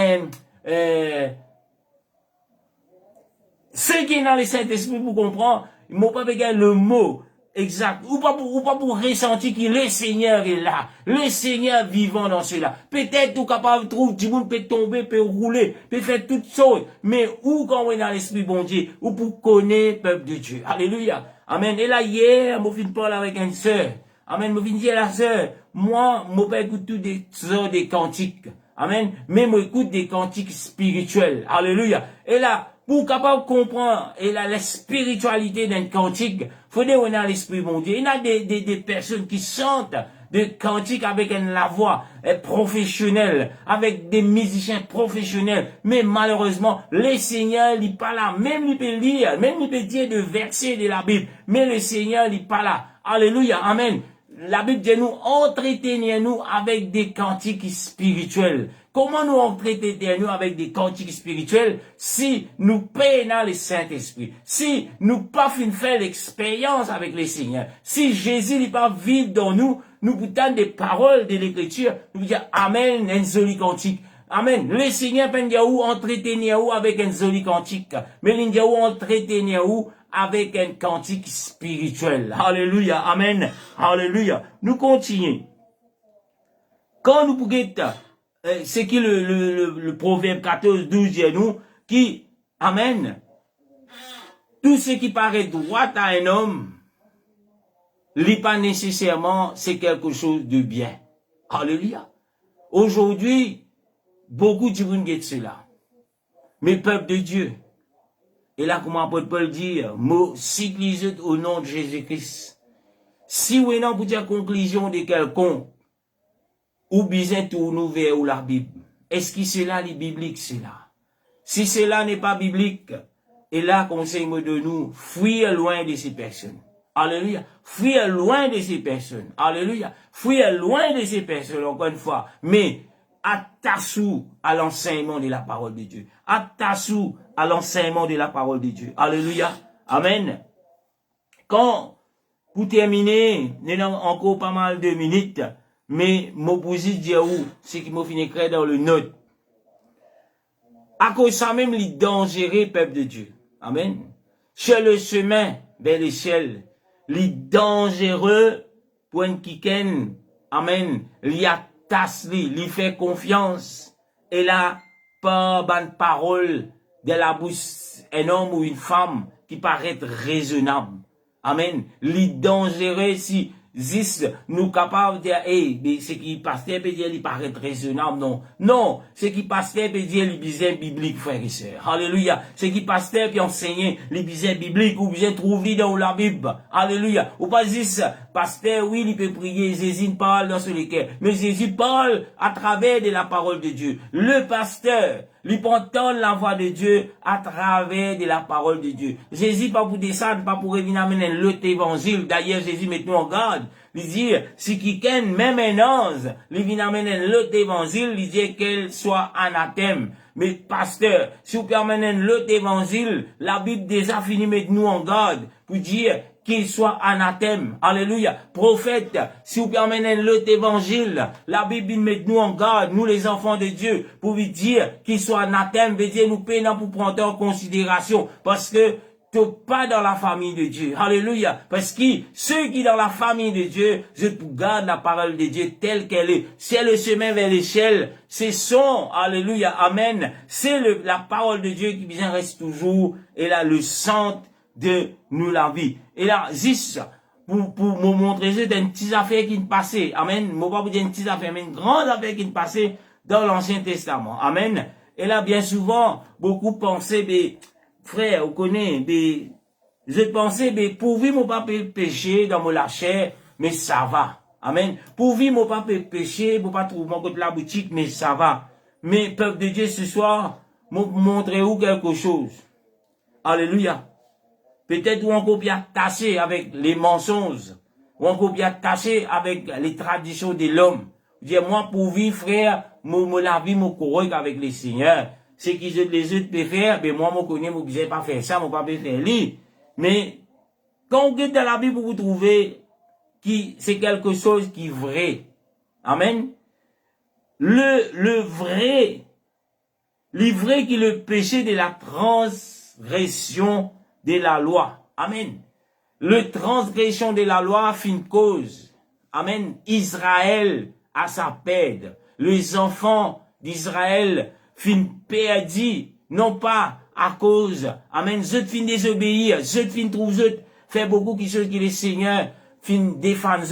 ce qui est dans le Saint-Esprit pour comprendre, il m'a pas besoin le mot, exact. Ou pas pour ressentir que le Seigneur est là. Le Seigneur vivant dans cela. Peut-être tout capable de trouver, du monde peut tomber, peut rouler, peut faire toutes choses. Mais où quand on est dans l'esprit bon Dieu, ou pour connaître le peuple de Dieu. Alléluia. Amen. Et là, hier, je fin parler avec une sœur. Amen. Je fin dire à la sœur, moi, je pas écoute tout des cantiques. Amen. Mais je écoute des cantiques spirituels. Alléluia. Et là, pour capable comprendre et la spiritualité d'un cantique, faudrait on a l'esprit bon Dieu. Il y a des personnes qui chantent des cantiques avec la voix professionnelle, avec des musiciens professionnels. Mais malheureusement, le Seigneur n'est pas là. Même il peut lire, même il peut dire de versets de la Bible. Mais le Seigneur n'est pas là. Alléluia. Amen. La Bible dit nous, entretenez-nous avec des cantiques spirituels. Comment nous entretenons avec des cantiques spirituels si nous payons le Saint-Esprit, si nous pas faire l'expérience avec le Seigneur, si Jésus n'est pas vivre dans nous, nous bouttons des paroles de l'Écriture, nous disons Amen, un joli cantique. Amen. Le Seigneur peut dire où entretenir avec un joli cantique, mais il dit où entretenir avec un cantique spirituel. Alléluia. Amen. Alléluia. Nous continuons. Quand nous pouvons c'est qui le proverbe 14, 12 dit nous, qui, amen, tout ce qui paraît droit à un homme, n'est pas nécessairement, c'est quelque chose de bien. Alléluia. Aujourd'hui, beaucoup de gens disent cela. Mais peuple de Dieu, et là, comme l'apôtre Paul dit, mot cyclisé au nom de Jésus-Christ. Si vous n'avez pas de conclusion de quelconque, ou bien tourner vers la Bible. Est-ce que cela est biblique, cela? Si cela n'est pas biblique, et là, conseille-moi de nous, fuir loin de ces personnes. Alléluia. Fuir loin de ces personnes. Alléluia. Fuir loin de ces personnes, encore une fois. Mais, attachons à l'enseignement de la parole de Dieu. Attachons à l'enseignement de la parole de Dieu. Alléluia. Amen. Quand, pour terminer, nous avons encore pas mal de minutes, mais mon position dit où, c'est qu'il m'a fini écrire dans le note. À cause de ça même, il est dangereux, peuple de Dieu. Amen. Sur le chemin vers le ciel, il est dangereux pour un quiken. Amen. Il attache, il fait confiance. Et là, pas bonne parole de la bouche un homme ou une femme qui paraît raisonnable. Amen. Il est dangereux si juste nous capables de dire, mais ce qui pasteur peut dire, il paraît raisonnable, non. Non, ce qui pasteur peut dire, il besoin biblique, frères et sœurs. Alléluia. Ce qui pasteur peut enseigner, il besoin biblique, ou besoin trouver dans la Bible. Alléluia. Ou pas juste, pasteur, oui, il peut prier, Jésus parle dans ce cœur. Mais Jésus parle à travers de la parole de Dieu. Le pasteur, lui peut entendre la voix de Dieu à travers de la parole de Dieu. Jésus pas pour descendre, pas pour revenir amener l'autre évangile. D'ailleurs, Jésus met nous en garde. Il dit, si quelqu'un, même un ange, lui vient amener l'autre évangile, il dit qu'elle soit anathème. Mais pasteur, si vous permettez l'autre évangile, la Bible déjà finit mettre nous en garde pour dire qu'il soit anathème. Alléluia. Prophète, si vous permettez l'autre évangile, la Bible met nous en garde, nous les enfants de Dieu, pour lui dire qu'il soit anathème, veut dire nous payons pour prendre en considération, parce que t'es pas dans la famille de Dieu. Alléluia. Parce que ceux qui dans la famille de Dieu, je garde la parole de Dieu telle qu'elle est. C'est le chemin vers l'échelle. C'est son, alléluia, amen. C'est la parole de Dieu qui bien reste toujours. Et là, le centre de nous la vie. Et là, juste, pour me montrer, j'ai une petite affaire qui me passait. Amen. Moi, pas vous dire une petite affaire, mais une grande affaire qui me passait dans l'Ancien Testament. Amen. Et là, bien souvent, beaucoup pensaient, frère, vous connaissez, je pensais, pourvu mon pas péché dans mon chair, mais ça va. Amen. Pourvu mon pas péché, pour pas trouver mon côté de la boutique, mais ça va. Mais, peuple de Dieu, ce soir, montrez-vous quelque chose. Alléluia. Peut-être ou encore bien attaché avec les mensonges, ou encore bien attaché avec les traditions de l'homme. Dire, moi, pour vivre, frère, la vie, mon correct avec les seigneurs. Ce qui les autres peuvent faire, ben moi, je connais, je ne pas faire ça, je ne pas faire lui. Mais, quand vous êtes dans la Bible, vous trouvez que c'est quelque chose qui est vrai. Amen. Le vrai qui est le péché de la transgression de la loi. Amen. Le transgression de la loi fait une cause. Amen. Israël a sa peine. Les enfants d'Israël fin perdu, non pas à cause, amen, je fin désobéir, je fin trouve, faire beaucoup de choses que les seigneurs fin défendre,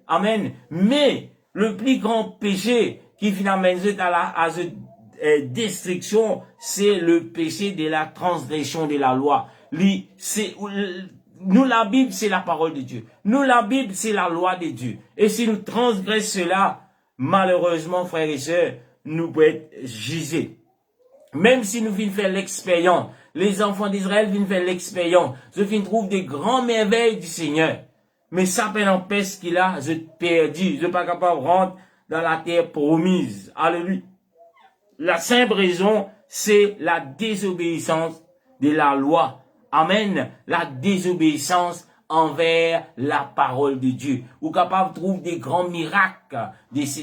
amen, mais le plus grand péché qui finalement à la destruction, c'est le péché de la transgression de la loi. Nous, la Bible, c'est la parole de Dieu. Nous, la Bible, c'est la loi de Dieu. Et si nous transgressons cela, malheureusement, frères et sœurs, nous pouvons être jugés. Même si nous venons faire l'expérience, les enfants d'Israël viennent faire l'expérience, je viens trouver des grands merveilles du Seigneur. Mais ça n'empêche qu'il a, je perdu, je ne suis pas capable de rentrer dans la terre promise. Alléluia. La simple raison, c'est la désobéissance de la loi. Amen. La désobéissance envers la parole de Dieu. Ou capable de trouver des grands miracles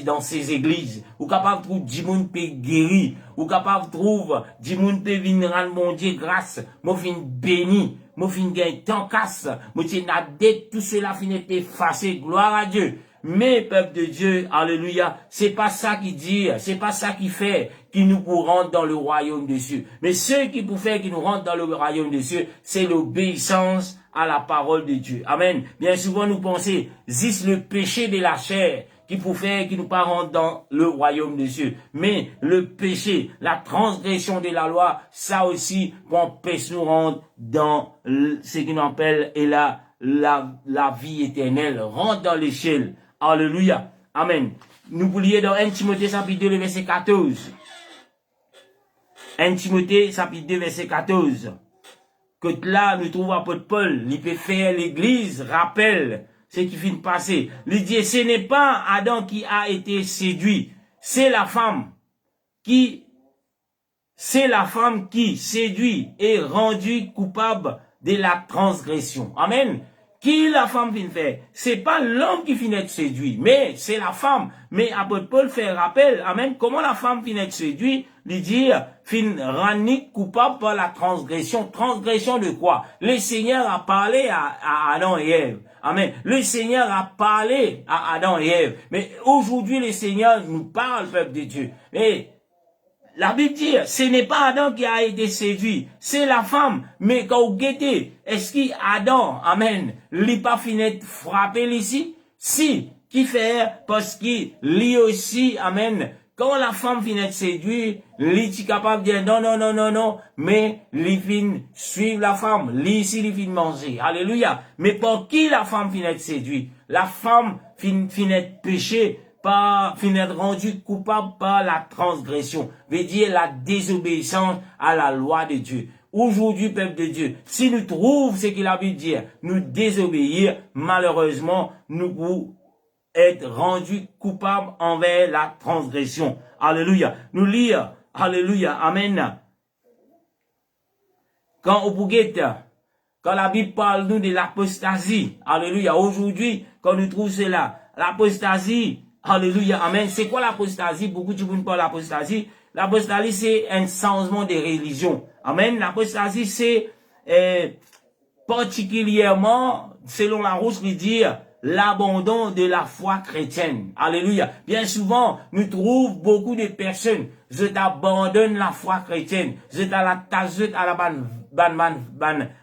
dans ces églises. Ou capable de trouver du monde peut guérir. Ou capable de trouver du monde peut venir rendre mon Dieu grâce. Moi fin béni. Moi fin gagne tant casse. Moi n'a dette tout cela fin être effacé. Gloire à Dieu. Mais, peuple de Dieu, alléluia, c'est pas ça qui dit, c'est pas ça qui fait, qui nous rentre dans le royaume des cieux. Mais ce qui pour faire qui nous rentre dans le royaume des cieux, c'est l'obéissance à la parole de Dieu. Amen. Bien souvent, nous pensons, c'est le péché de la chair qui pour faire qui nous pas rentre dans le royaume des cieux. Mais le péché, la transgression de la loi, ça aussi, empêche nous rentrer dans ce qu'on appelle la vie éternelle, rentre dans l'échelle. Alléluia. Amen. Nous vous lions dans 1 Timothée chapitre 2, verset 14. 1 Timothée chapitre 2, verset 14. Que là, nous trouvons apôtre Paul, il peut faire l'église, rappelle ce qui vient de passer. Il dit, ce n'est pas Adam qui a été séduit, c'est la femme qui séduit et rendue coupable de la transgression. Amen. Qui la femme vient faire? C'est pas l'homme qui vient être séduit, mais c'est la femme. Mais apôtre Paul fait rappel, amen, comment la femme vient être séduite, lui dire, fin rendue coupable par la transgression. Transgression de quoi? Le Seigneur a parlé à Adam et Ève. Amen. Le Seigneur a parlé à Adam et Ève. Mais aujourd'hui, le Seigneur nous parle, peuple de Dieu. Et la Bible dit, ce n'est pas Adam qui a été séduit, c'est la femme. Mais quand vous guettez, est-ce qu'Adam, amen, lui pas fini de frapper ici? Si, qui fait, parce qu'il lui aussi, amen, quand la femme finit de séduire, lui est capable de dire non, mais lui fin suivre la femme, lui ici, lui fin manger. Alléluia. Mais pour qui la femme finit de séduire? La femme finit de pécher, finit rendue coupable par la transgression, veut dire la désobéissance à la loi de Dieu. Aujourd'hui, peuple de Dieu, si nous trouvons ce qu'il a pu dire, nous désobéir, malheureusement, nous être rendu coupable envers la transgression. Alléluia. Nous lire, alléluia, amen. Quand la Bible parle nous de l'apostasie, alléluia, aujourd'hui, quand nous trouvons cela, l'apostasie, alléluia, amen. C'est quoi l'apostasie? Beaucoup de gens parlent l'apostasie. L'apostasie, c'est un changement de religion. Amen. L'apostasie, c'est particulièrement, selon la Rousse, qui dit l'abandon de la foi chrétienne. Alléluia. Bien souvent, nous trouvons beaucoup de personnes, je t'abandonne la foi chrétienne, je à la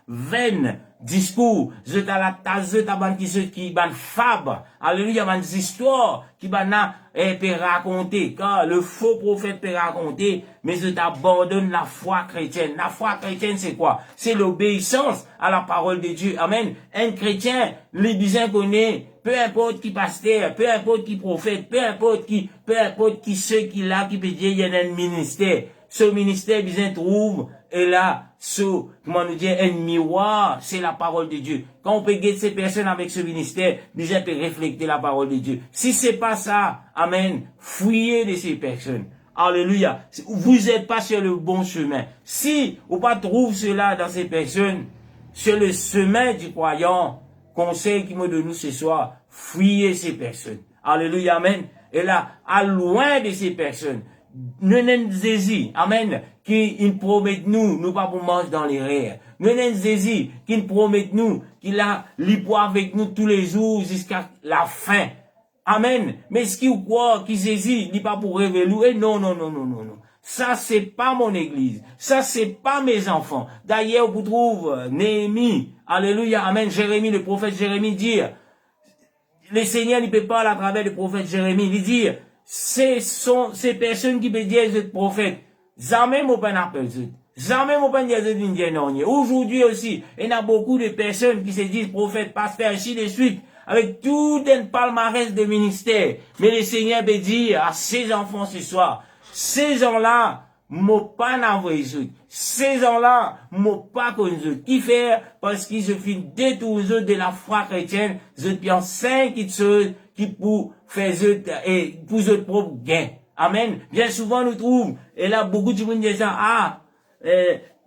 vaine discours, je à la tazote à ban qui ban fab. Alléluia, ban histoire qui ban peut raconter, car le faux prophète peut raconter, mais je t'abandonne la foi chrétienne. La foi chrétienne, c'est quoi? C'est l'obéissance à la parole de Dieu. Amen. Un chrétien, les bien connaît, peu importe qui pasteur, peu importe qui prophète, peu importe qui ceux qui là, qui peut dire, il y a un ministère. Ce ministère, bien trouve, et là, comment nous dire, un miroir, c'est la parole de Dieu. Quand on peut guider ces personnes avec ce ministère, bien peut refléter la parole de Dieu. Si c'est pas ça, amen, fouillez de ces personnes. Alléluia. Vous êtes pas sur le bon chemin. Si on pas trouve cela dans ces personnes, sur le chemin du croyant, conseil qui me donne nous ce soir, fouillez ces personnes. Alléluia, amen. Et là, à loin de ces personnes, nous n'en saisi, amen, qu'ils promettent nous pas pour manger dans les rêves. Nous n'en saisi, qu'ils promettent nous, qu'il a l'hypo avec nous tous les jours jusqu'à la fin. Amen. Mais ce qui croit, qui saisit, il pas pour révéler, non. Ça, c'est pas mon église. Ça, c'est pas mes enfants. D'ailleurs, vous trouvez Néhémie, alléluia, amen, Jérémie, le prophète Jérémie dire, le Seigneur, il peut parler à travers le prophète Jérémie, il dit, ces personnes qui peuvent dire, je suis prophète, jamais mon père n'appelle ça. Jamais mon père n'appelle. Aujourd'hui aussi, il y a beaucoup de personnes qui se disent prophètes, pasteurs, ainsi de suite, avec tout un palmarès de ministère. Mais le Seigneur peut dire à ses enfants ce soir, ces gens-là, m'ont pas envoyé. Ces gens-là, m'ont pas connu. Qui fait? Parce qu'ils se finissent détourner de la foi chrétienne, je piens 5 choses qui pour faire et pour eux propre gain. Amen. Bien souvent, nous trouvons, et là, beaucoup de gens disent ça,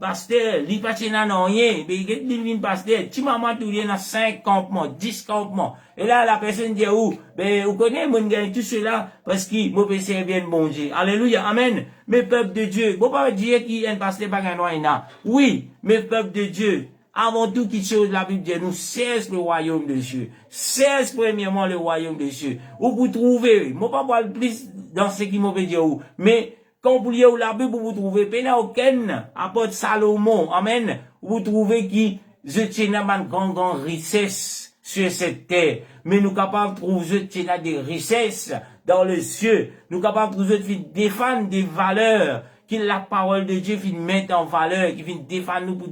pasteur, li pas nan rien, mais il vient pasteur, tu maman tout dans 5 campements, 10 campements. Et là, la personne dit, vous connaissez, mon gars, tout cela, parce qu'il m'a fait servir bon Dieu. Alléluia, amen. Mes peuples de Dieu, vous pas dire qu'il y a un pasteur pas gagnant, oui, mes peuples de Dieu, avant tout qui chose, la Bible dit, nous cherchons le royaume de Dieu. Cherche premièrement le royaume de Dieu. Où vous trouvez, moi pas parler plus dans ce qui m'a fait dire, mais, quand vous lisez la Bible, vous trouvez, pena aucun, apôtre Salomon, amen, vous trouvez qui, je tiens à une grande richesse sur cette terre. Mais nous capables de trouver, je tiens des richesses dans les cieux. Nous capables de trouver, de défendre des valeurs, que la parole de Dieu vient mettre en valeur, qui vient défendre nous pour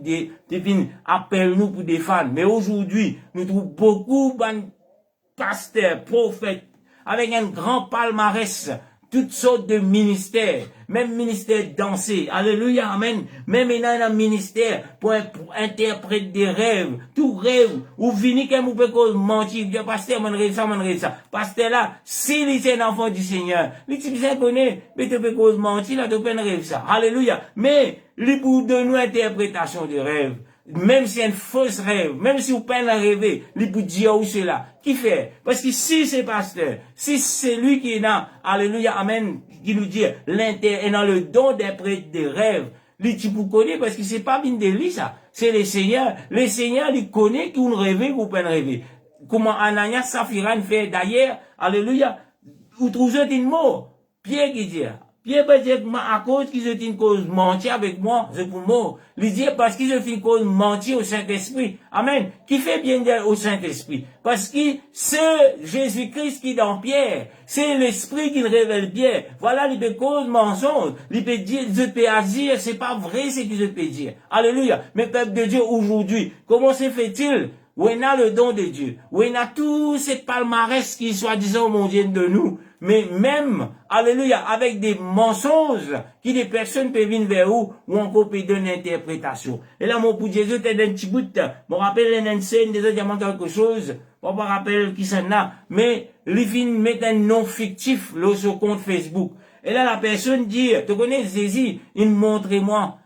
appelle nous pour défendre. Mais aujourd'hui, nous trouvons beaucoup de pasteurs, prophètes, avec un grand palmarès, toutes sortes de ministères, même ministère danser, alléluia, amen, même il y a un ministère pour interpréter des rêves, tout rêve, ou venir comme vous pouvez mentir, dire pasteur, mon rêve ça, pasteur là, s'il est un enfant du Seigneur, il dit, bien connaît, mais tu peux mentir, là, tu peux rêve ça, alléluia, mais, il pour donner une interprétation de rêve, même si c'est un faux rêve, même si vous peine à rêver, il peut dire où c'est là. Qui fait? Parce que si c'est pasteur, si c'est lui qui est dans, alléluia, amen, qui nous dit, est dans le don d'interpréter des rêves, lui, tu peux connaître parce que c'est pas bien de lui, ça. C'est le Seigneur. Le Seigneur, il connaît qu'on rêve ou peine rêver. Comment Ananias Saphira fait d'ailleurs, alléluia, vous trouvez un mot. Pierre qui dit, Pierre peut dire, à cause qu'ils ont une cause mentir avec moi, je pour moi. Il dit, parce qu'ils ont une cause mentir au Saint-Esprit. Amen. Qui fait bien au Saint-Esprit. Parce que c'est Jésus-Christ qui est dans Pierre. C'est l'Esprit qui révèle Pierre. Voilà, il peut cause mensonge. Il peut dire, je peux dire, c'est pas vrai ce que je peux dire. Alléluia. Mais peuple de Dieu, aujourd'hui, comment se fait-il? Où on a le don de Dieu, où on a tout ces palmarès qui soi-disant mondiaux de nous, mais même, alléluia, avec des mensonges qui des personnes peuvent venir vers vous, ou encore peut donner une interprétation. Et là, mon pour Jésus, t'es d'un petit bout, mon rappelle une scène, des autres diamants quelque chose, on pas rappelle qui s'en a, mais les films mettent un nom fictif, là, sur compte Facebook. Et là, la personne dit, tu connais Jésus, il montre-moi,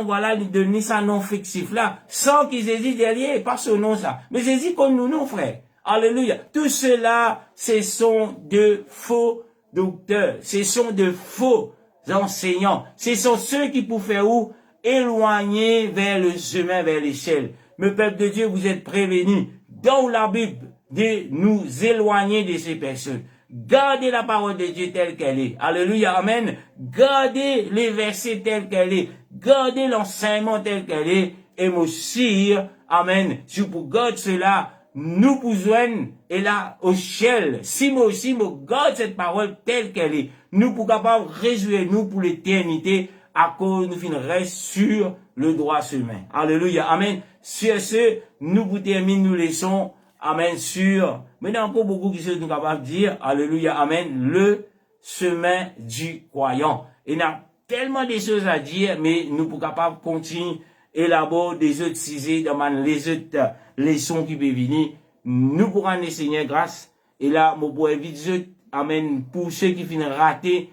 voilà, il donne sa nom fictif là, sans qu'ils hésitent derrière, pas ce nom ça. Mais Jésus comme nous, non, frère. Alléluia. Tout cela, ce sont de faux docteurs, ce sont de faux enseignants. Ce sont ceux qui pour faire où? Éloigner vers le chemin, vers l'échelle. Mais peuple de Dieu, vous êtes prévenus dans la Bible de nous éloigner de ces personnes. Gardez la parole de Dieu telle qu'elle est. Alléluia, amen. Gardez les versets tels qu'elle est. Gardez l'enseignement tel qu'elle est. Et aussi, amen. Si pour garder cela, nous besoin, et là, au ciel, si moi aussi, moi garde cette parole telle qu'elle est. Nous pour capable réjouir nous pour l'éternité, à cause nous finirons sur le droit chemin. Alléluia, amen. Sur ce, nous pour terminer, nous laissons, amen, sur, maintenant encore beaucoup qui sont capables de dire, alléluia, amen, le chemin du croyant. Il y a tellement de choses à dire, mais nous pour capables de continuer, élaborer des autres sujets, les autres leçons qui peuvent venir. Nous pourrons les Seigneur grâce. Et là, mon pour inviter, amen, pour ceux qui finissent ratés,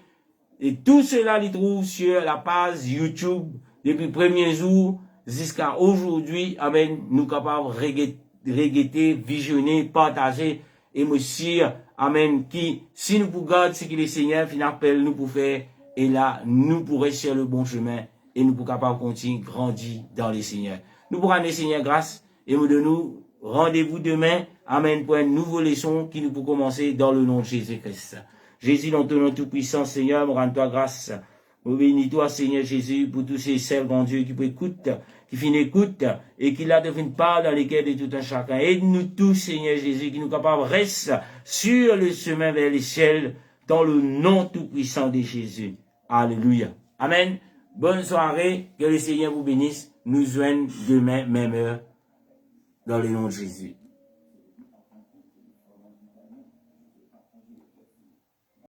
et tout cela, ils trouvent sur la page YouTube, depuis le premier jour jusqu'à aujourd'hui, amen, nous capables de regretter, visionner, partager, et aussi, amen, qui, si nous pouvons garder ce que le Seigneur appelle nous pour faire, et là, nous pourrons sur le bon chemin, et nous pourrons capables de continuer, grandir dans le Seigneur. Nous pourrons les Seigneur grâce, et nous donnons rendez-vous demain, amen, pour une nouvelle leçon qui nous peut commencer dans le nom de Jésus-Christ. Jésus, dans ton nom tout-puissant, Seigneur, me rends-toi grâce. Me bénis-toi, Seigneur Jésus, pour tous ces servants Dieu qui écoutent, qui finissent écoute, et qui là deviennent part dans lesquels de tout un chacun. Aide-nous tous, Seigneur Jésus, qui nous capables reste sur le chemin vers l'échelle, dans le nom tout-puissant de Jésus. Alléluia. Amen. Bonne soirée. Que le Seigneur vous bénisse. Nous joignent demain, même heure, dans le nom de Jésus.